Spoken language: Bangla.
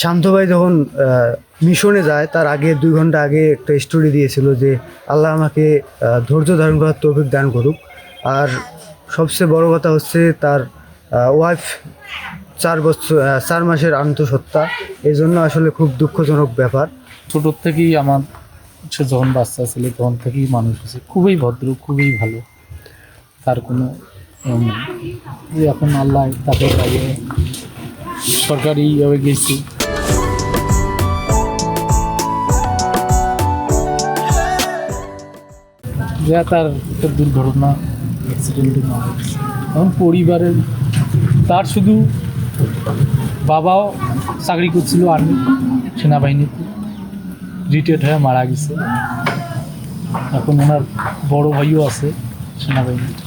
শান্ত ভাই যখন মিশনে যায় তার আগে 2 ঘন্টা আগে একটা স্টোরি দিয়েছিল যে আল্লাহ আমাকে ধৈর্য ধারণ করার তৌফিক দান করুক। আর সবচেয়ে বড় কথা হচ্ছে তার ওয়াইফ 4 বছর 4 মাসের আন্তঃসত্ত্বা। এই জন্য আসলে খুব দুঃখজনক ব্যাপার। ছোটোর থেকেই আমার সে যখন বাচ্চা ছিল তখন থেকেই মানুষ আছে, খুবই ভদ্র, খুবই ভালো। তার কোনো এমন নেই যে এখন আল্লাহ তাকে পাইয়ে সরকারিভাবে গেছি। যা তার একটা দুর্ঘটনা, অ্যাক্সিডেন্টে মারা গেছে। এখন পরিবারের তার শুধু বাবাও চাকরি করছিল আর্মি, সেনাবাহিনীতে, রিটায়ার্ড হয়ে মারা গেছে। এখন ওনার বড় ভাইও আছে সেনাবাহিনীতে।